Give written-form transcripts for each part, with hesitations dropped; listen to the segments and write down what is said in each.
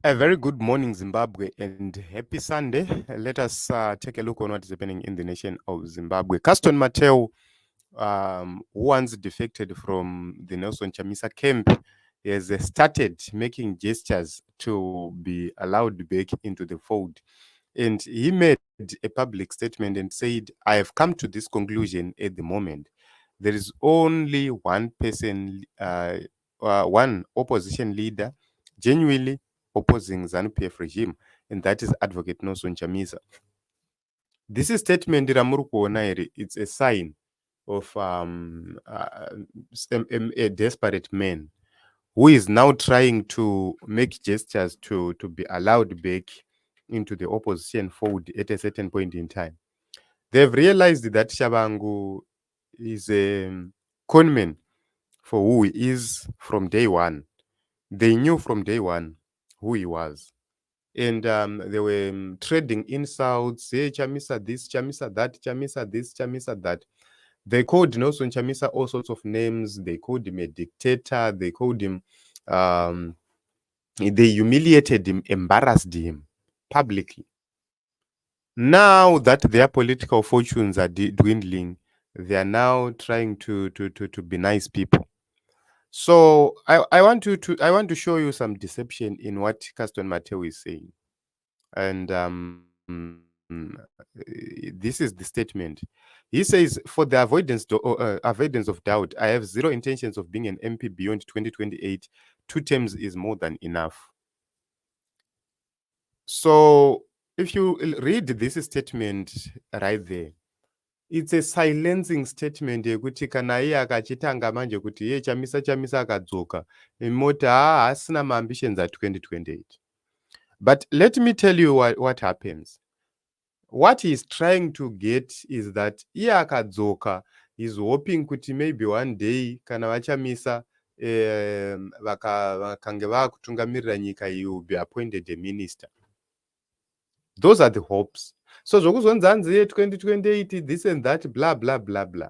A very good morning, Zimbabwe, and happy Sunday. Let us take a look on what is happening in the nation of Zimbabwe. Caston Matewu, who once defected from the Nelson Chamisa camp, has started making gestures to be allowed back into the fold. And he made a public statement and said, I have come to this conclusion at the moment. There is only one person, one opposition leader genuinely opposing ZANU-PF regime, and that is Advocate Nelson Chamisa. This is statement ramuri kuona here, it's a sign of a desperate man who is now trying to make gestures to be allowed back into the opposition fold at a certain point in time. They've realized that Thabangu is a conman for who he is from day one. They knew from day one who he was. And they were trading insults. Hey, Chamisa this, Chamisa that, Chamisa this, Chamisa that. They called Nelson Chamisa all sorts of names. They called him a dictator. They called him, they humiliated him, embarrassed him publicly. Now that their political fortunes are dwindling, they are now trying to be nice people. So I want to show you some deception in what Caston Matewu is saying. And this is the statement. He says, for the avoidance of doubt, I have zero intentions of being an MP beyond 2028. 2 terms is more than enough. So if you read this statement right there, it's a silencing statement yekuti kana iye akachitanga manje kuti ye chamisa akadzoka moti haasina maambitions a2028. But let me tell you what happens. What he's trying to get is that iye akadzoka, he's hoping kuti maybe one day kana vachamisa vakange vakutungamirira nyika, he will be appointed a minister. Those are the hopes. So zvokuzonzi 2028 this and that, blah blah blah blah.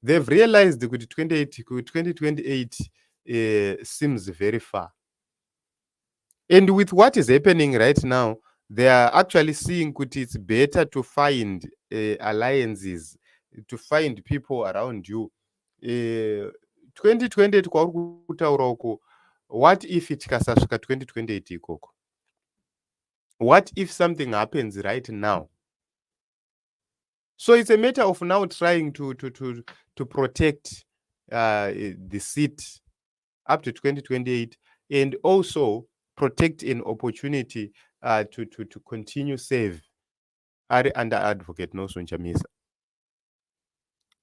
They've realized that 2028 seems very far. And with what is happening right now, they are actually seeing that it's better to find alliances, to find people around you. 2028 kwauri kutaura uko, what if tikasasvika 2028 ikoko? What if something happens right now? So it's a matter of now trying to protect the seat up to 2028 and also protect an opportunity to continue save under Advocate Nelson Chamisa.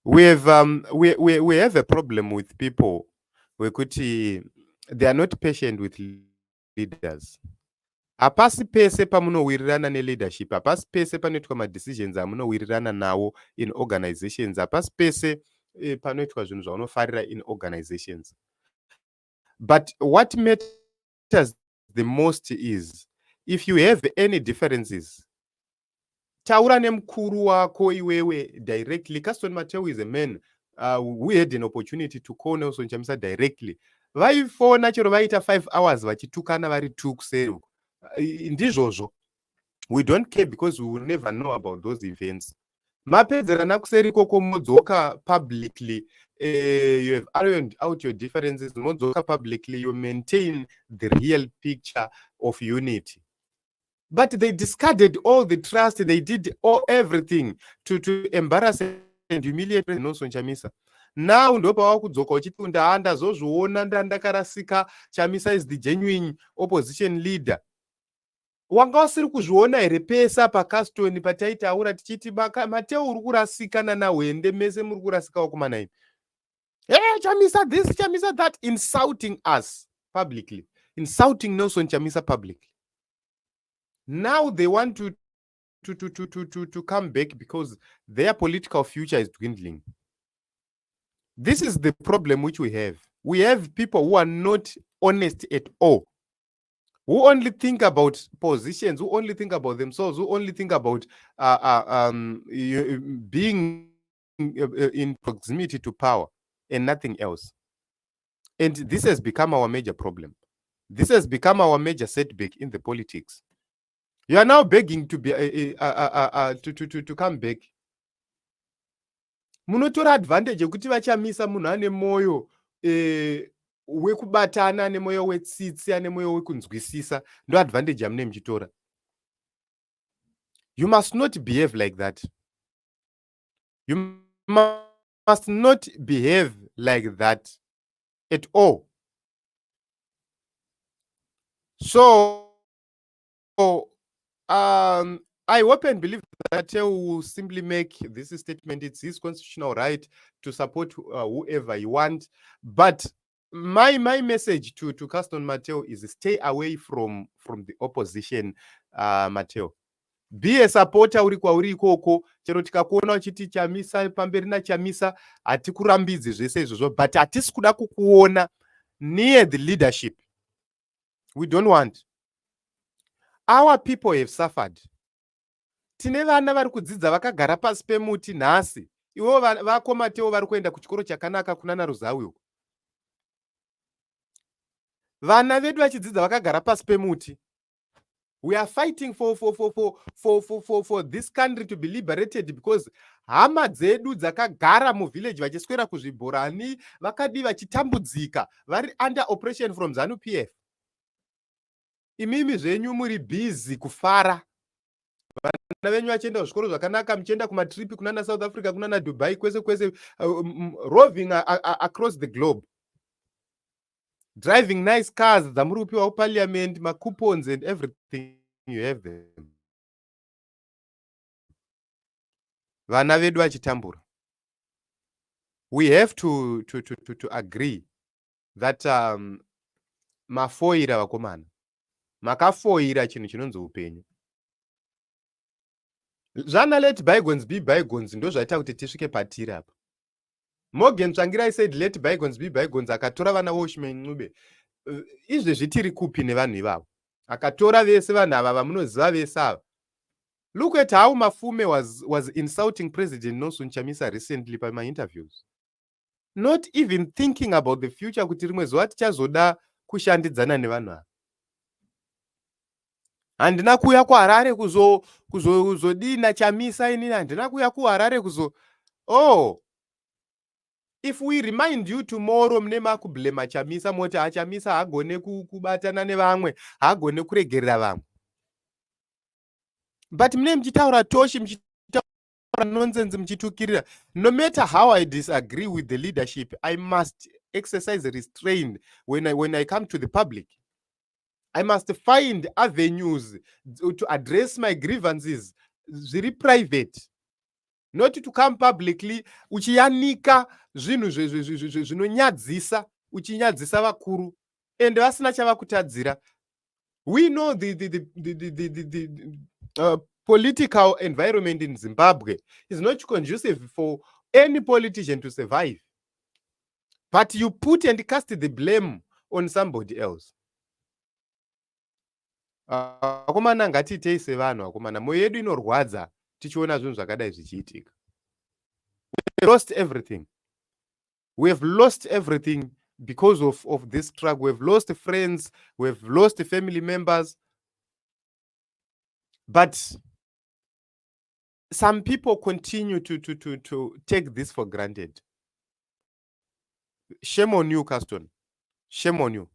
We have a problem with people wekuti they are not patient with leaders. Hapasi pese pamunowirirana neleadership, hapasi pese panoitwa madecisions amunowirirana nawo in organizations, hapasi pese panoitwa zvinhu zvaunofarira in organizations. But what matters the most is, if you have any differences, taura nemukuru wako iwewe directly. Caston Matewu is a man who had an opportunity to call Nelson Chamisa directly. Vaifona chero vaita 5 hours vachitukana vari 2 kuseri. Ndizvozvo, we don't care because we will never know about those events. Mapedzerana kuseri koko modzoka publicly, you have ironed out your differences, modzoka publicly, you maintain the real picture of unity. But they discarded all the trust, they did everything to embarrass and humiliate Nelson Chamisa. Now ndopa wakudzoka uchiti ndandazozviona ndandakarasika, Chamisa is the genuine opposition leader. Wanga wasiri kuzviona here pesa paCaston pataitaura tichiti Matewu uri kurasikana nawende, mese muri kurasikawo kumanaini. Hey, Chamisa this, Chamisa that, insulting us publicly, insulting Nelson Chamisa publicly. Now they want to come back because their political future is dwindling. This is the problem which we have. We have people who are not honest at all, who only think about positions, who only think about themselves, who only think about being in proximity to power and nothing else. And this has become our major problem. This has become our major setback in the politics. You are now begging to be to come back. Munotora advantage yekuti vachamisa munhu ane moyo wekubatana, ane moyo wetsitsi, ane moyo wekunzwisisa. Ndo advantage yamune muchitora. You must not behave like that. You must not behave like that at all. So, I hope and believe that he will simply make this statement. It's his constitutional right to support whoever he wants. But my message to Caston Matewu is stay away from the opposition, Matewu. Be a supporter uri kwauri ikoko. Chero tikakuona uchiti Chamisa pamberi naChamisa hatikurambidzi zvese izvozvo, but hatisi kuda kukuona near the leadership. We don't want. Our people have suffered. Tine vana vari kudzidza vakagara pasi pemuti nhasi. Ivo vako Matewu vari kuenda kuchikoro chakanaka kunana Ruzawi uko. Vana vedu vachidzidza vakagara pasi pemuti. We are fighting for this country to be liberated because hama dzedu dzakagara muvillage vachiswera kuzvibhorani vakadi vachitambudzika vari under oppression from ZANU-PF. Imimi zvenyu muri busy kufara. Vana venyu vachienda kuzvikoro zvakanaka, muchienda kumatripi kunana South Africa, kunana Dubai, kwese roving across the globe, driving nice cars dzamuri kupiwa parliament, coupons and everything. You have them. Vana vedu vachitambura. We have to agree that mafoira vakomana, makafoira chinhu chinonzi upenyu. Zvana let bygones be bygones ndo zvaita kuti tisvike patiri apa. Morgan Tsvangirai said let bygones be bygones, akatora vana voShimei Ncube. Izvezvi tiri kupi nevanhu ivavo? Akatora vese vanhu ava vamunoziva vese ava. Look at how Mafume was insulting President Nelson Chamisa recently by my interviews. Not even thinking about the future kuti rimwe zuva tichazoda kushandidzana nevanhu ava. Handina kuuya kuHarare kuzodina Chamisa inini, handina kuuya kuHarare if we remind you tomorrow mune makublema Chamisa moti Chamisa hagone kubatana nevamwe, hagone kuregerera vamwe. But mune mchitaura toshi, mchitaura nonsense, mchitukirira. No matter how I disagree with the leadership, I must exercise restraint when I come to the public. I must find avenues to address my grievances, very private. Not to come publicly, uchiyanika zvinhu zvinonyadzisa, uchinyadzisa vakuru, and vasina chavakutadzira. We know the political environment in Zimbabwe is not conducive for any politician to survive. But you put and cast the blame on somebody else. Akomana ngatiitei sevanhu akomana, moyo yedu inorwadza tichiona zvinhu zvakadai zvichiitika. We lost everything. We have lost everything because of this struggle. We have lost friends, we have lost family members. But some people continue to take this for granted. Shame on you, Caston. Shame on you.